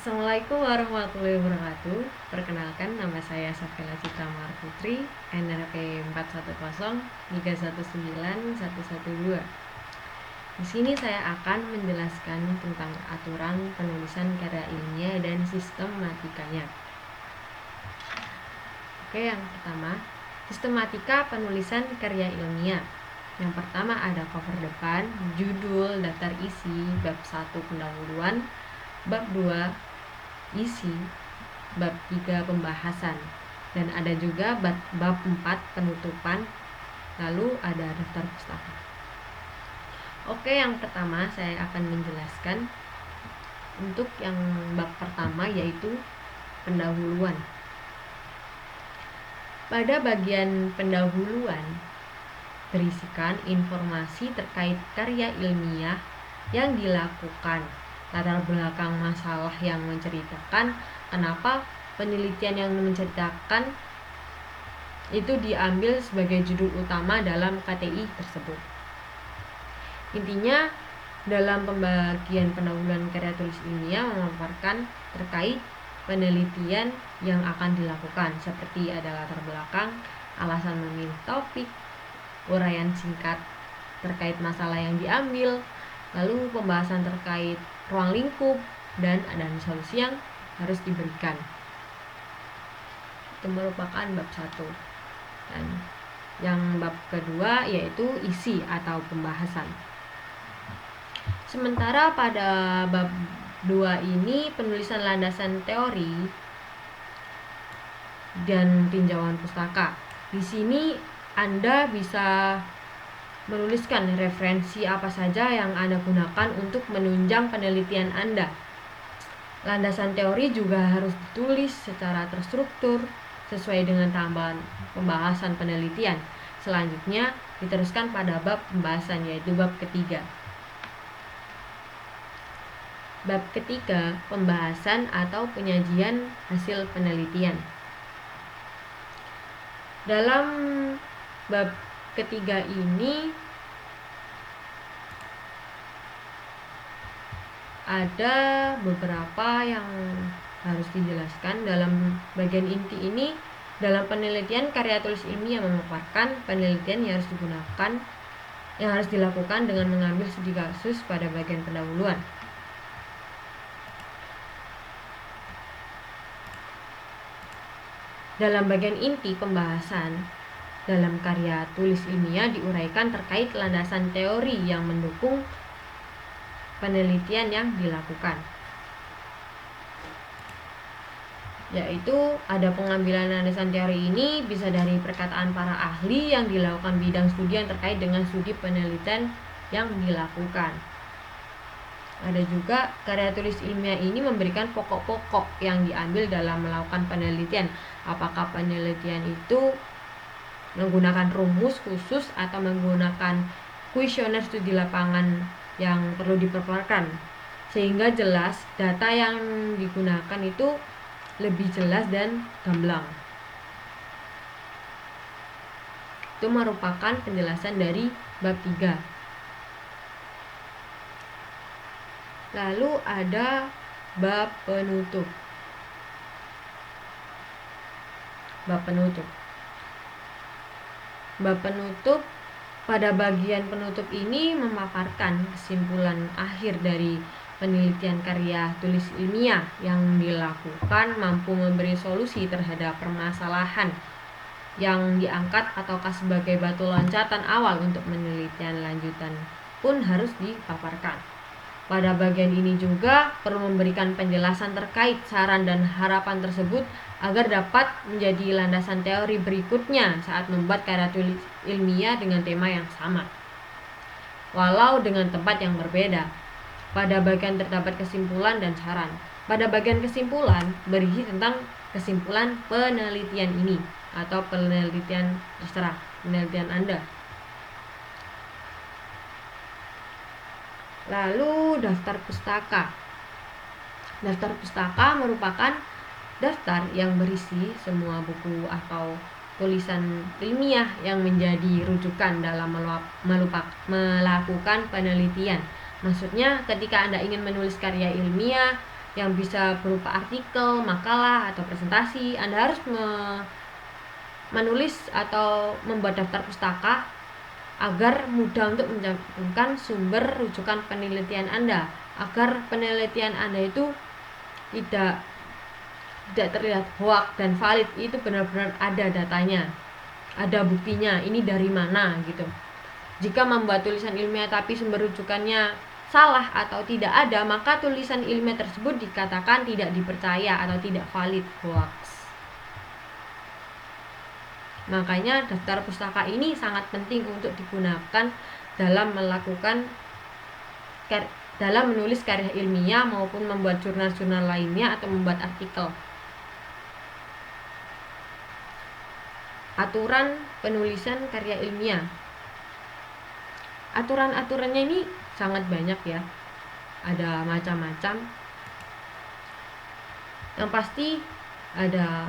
Assalamualaikum warahmatullahi wabarakatuh. Perkenalkan, nama saya Safila Citra Marputri, NRP 410319112. Di sini saya akan menjelaskan tentang aturan penulisan karya ilmiah dan sistematikanya. Oke, yang pertama, sistematika penulisan karya ilmiah. Yang pertama ada cover depan, judul, daftar isi, bab 1 pendahuluan, bab 2 isi, bab 3 pembahasan, dan ada juga bab 4 penutupan, lalu ada daftar pustaka. Oke, yang pertama saya akan menjelaskan untuk yang bab pertama, yaitu pendahuluan. Pada bagian pendahuluan berisikan informasi terkait karya ilmiah yang dilakukan, latar belakang masalah yang menceritakan kenapa penelitian yang menceritakan itu diambil sebagai judul utama dalam KTI tersebut. Intinya, dalam pembagian pendahuluan karya tulis ilmiah memaparkan terkait penelitian yang akan dilakukan, seperti ada latar belakang, alasan memilih topik, uraian singkat terkait masalah yang diambil, lalu pembahasan terkait ruang lingkup, dan ada solusi yang harus diberikan. Itu merupakan bab 1. Dan yang bab kedua yaitu isi atau pembahasan. Sementara pada bab 2 ini penulisan landasan teori dan tinjauan pustaka. Di sini Anda bisa menuliskan referensi apa saja yang Anda gunakan untuk menunjang penelitian Anda. Landasan teori juga harus ditulis secara terstruktur sesuai dengan tahapan pembahasan penelitian. Selanjutnya diteruskan pada bab pembahasan, yaitu bab ketiga. Bab ketiga, pembahasan atau penyajian hasil penelitian. Dalam bab ketiga ini ada beberapa yang harus dijelaskan. Dalam bagian inti ini, dalam penelitian karya tulis ilmiah memaparkan penelitian yang harus dilakukan dengan mengambil studi kasus pada bagian pendahuluan. Dalam bagian inti pembahasan, dalam karya tulis ilmiah diuraikan terkait landasan teori yang mendukung penelitian yang dilakukan, yaitu ada pengambilan landasan teori ini bisa dari perkataan para ahli yang dilakukan bidang studi yang terkait dengan studi penelitian yang dilakukan. Ada juga karya tulis ilmiah ini memberikan pokok-pokok yang diambil dalam melakukan penelitian. Apakah penelitian itu menggunakan rumus khusus atau menggunakan kuesioner studi lapangan yang perlu dipaparkan, sehingga jelas data yang digunakan itu lebih jelas dan gamblang. Itu merupakan penjelasan dari bab 3. Lalu ada bab penutup. Bab penutup pada bagian penutup ini memaparkan kesimpulan akhir dari penelitian karya tulis ilmiah yang dilakukan mampu memberi solusi terhadap permasalahan yang diangkat ataukah sebagai batu loncatan awal untuk penelitian lanjutan pun harus dipaparkan. Pada bagian ini juga perlu memberikan penjelasan terkait saran dan harapan tersebut agar dapat menjadi landasan teori berikutnya saat membuat karya tulis ilmiah dengan tema yang sama, walau dengan tempat yang berbeda. Pada bagian terdapat kesimpulan dan saran. Pada bagian kesimpulan berisi tentang kesimpulan penelitian ini atau penelitian terserah, penelitian Anda. Lalu daftar pustaka. Daftar pustaka merupakan daftar yang berisi semua buku atau tulisan ilmiah yang menjadi rujukan dalam melakukan penelitian. Maksudnya ketika Anda ingin menulis karya ilmiah, yang bisa berupa artikel, makalah, atau presentasi. Anda harus menulis atau membuat daftar pustaka agar mudah untuk mencantumkan sumber rujukan penelitian Anda, agar penelitian Anda itu tidak terlihat hoak dan valid, itu benar-benar ada datanya, ada buktinya, ini dari mana gitu. Jika membuat tulisan ilmiah tapi sumber rujukannya salah atau tidak ada, maka tulisan ilmiah tersebut dikatakan tidak dipercaya atau tidak valid, hoax. Makanya daftar pustaka ini sangat penting untuk digunakan dalam menulis karya ilmiah maupun membuat jurnal-jurnal lainnya atau membuat artikel. Aturan penulisan karya ilmiah. Aturan-aturannya ini sangat banyak ya. Ada macam-macam. Yang pasti ada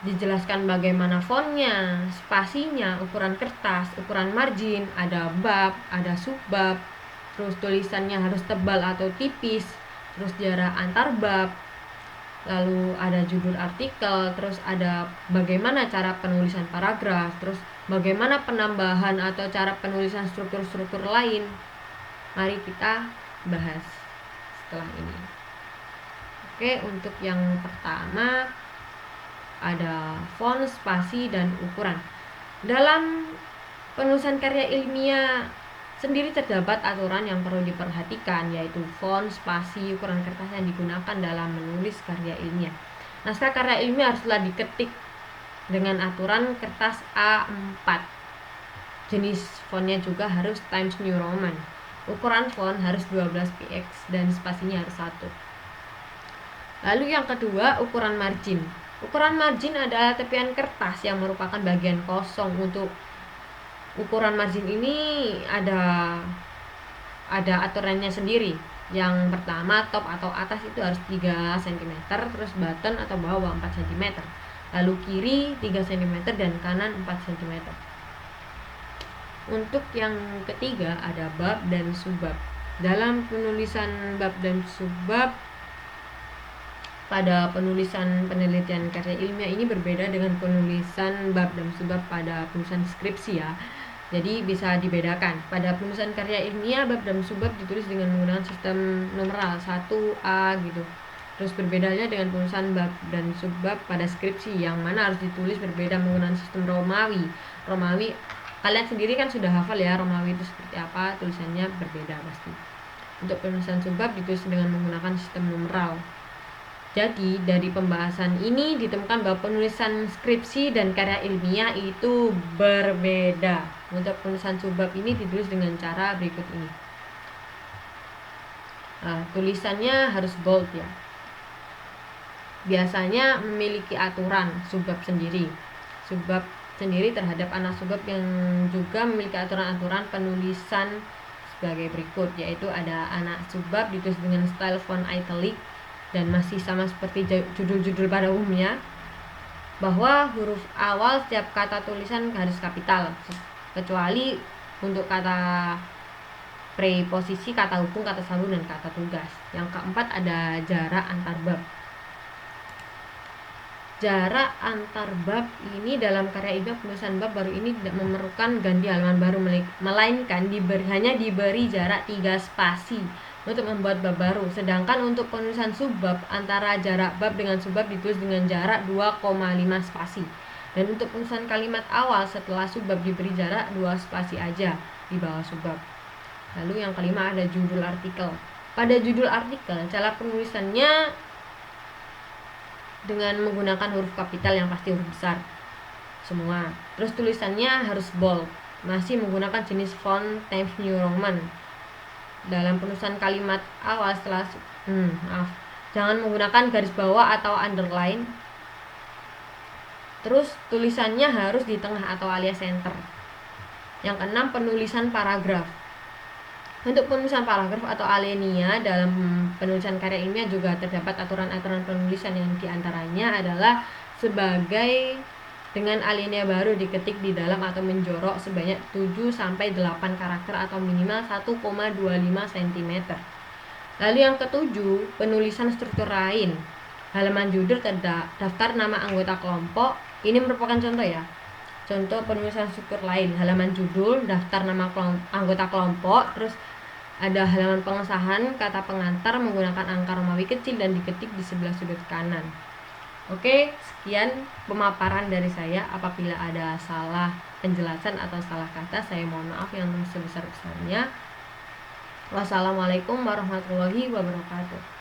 dijelaskan bagaimana fontnya, spasinya, ukuran kertas, ukuran margin, ada bab, ada subbab, terus tulisannya harus tebal atau tipis, terus jarak antar bab, lalu ada judul artikel, terus ada bagaimana cara penulisan paragraf, terus bagaimana penambahan atau cara penulisan struktur-struktur lain. Mari kita bahas setelah ini. Oke, untuk yang pertama ada font, spasi, dan ukuran. Dalam penulisan karya ilmiah sendiri terdapat aturan yang perlu diperhatikan, yaitu font, spasi, ukuran kertas yang digunakan dalam menulis karya ilmiah. Naskah karya ilmiah haruslah diketik dengan aturan kertas A4. Jenis fontnya juga harus Times New Roman. Ukuran font harus 12 px dan spasinya harus 1. Lalu yang kedua, ukuran margin. Ukuran margin adalah tepian kertas yang merupakan bagian kosong. Untuk ukuran margin ini ada aturannya sendiri. Yang pertama, top atau atas itu harus 3 cm, terus button atau bawah 4 cm. Lalu kiri 3 cm dan kanan 4 cm. Untuk yang ketiga ada bab dan subbab. Dalam penulisan bab dan subbab pada penulisan penelitian karya ilmiah ini berbeda dengan penulisan bab dan subbab pada penulisan skripsi ya. Jadi bisa dibedakan. Pada penulisan karya ilmiah bab dan subbab ditulis dengan menggunakan sistem numeral 1A gitu. Terus berbedanya dengan penulisan bab dan subbab pada skripsi yang mana harus ditulis berbeda menggunakan sistem Romawi. Romawi kalian sendiri kan sudah hafal ya, Romawi itu seperti apa, tulisannya berbeda pasti. Untuk penulisan subbab ditulis dengan menggunakan sistem numeral. Jadi dari pembahasan ini ditemukan bahwa penulisan skripsi dan karya ilmiah itu berbeda. Untuk penulisan subbab ini ditulis dengan cara berikut ini. Tulisannya harus bold ya. Biasanya memiliki aturan subbab sendiri. Subbab sendiri terhadap anak subbab yang juga memiliki aturan-aturan penulisan sebagai berikut, yaitu ada anak subbab ditulis dengan style font italic dan masih sama seperti judul-judul pada umumnya, bahwa huruf awal setiap kata tulisan harus kapital, kecuali untuk kata preposisi, kata hubung, kata sambung, dan kata tugas. Yang keempat ada jarak antar bab. Jarak antar bab ini dalam karya ilmiah penulisan bab baru ini tidak memerlukan ganti halaman baru, melainkan hanya diberi jarak 3 spasi untuk membuat bab baru. Sedangkan untuk penulisan subbab, antara jarak bab dengan subbab ditulis dengan jarak 2,5 spasi. Dan untuk penulisan kalimat awal setelah subbab diberi jarak 2 spasi aja di bawah subbab. Lalu yang kelima ada judul artikel. Pada judul artikel, cara penulisannya dengan menggunakan huruf kapital yang pasti huruf besar semua. Terus tulisannya harus bold, masih menggunakan jenis font Times New Roman. Dalam penulisan kalimat awal setelah jangan menggunakan garis bawah atau underline. Terus tulisannya harus di tengah atau alias center. Yang keenam, penulisan paragraf. Untuk penulisan paragraf atau alinea dalam penulisan karya ilmiah juga terdapat aturan-aturan penulisan yang diantaranya adalah sebagai dengan alinea baru diketik di dalam atau menjorok sebanyak 7-8 karakter atau minimal 1,25 cm. Lalu yang ketujuh, penulisan struktur lain. Halaman judul daftar nama anggota kelompok. Ini merupakan contoh ya. Contoh penulisan struktur lain, halaman judul, daftar nama anggota kelompok, terus ada halaman pengesahan, kata pengantar menggunakan angka Romawi kecil dan diketik di sebelah sudut kanan. Oke, sekian pemaparan dari saya. Apabila ada salah penjelasan atau salah kata, saya mohon maaf yang sebesar-besarnya. Wassalamualaikum warahmatullahi wabarakatuh.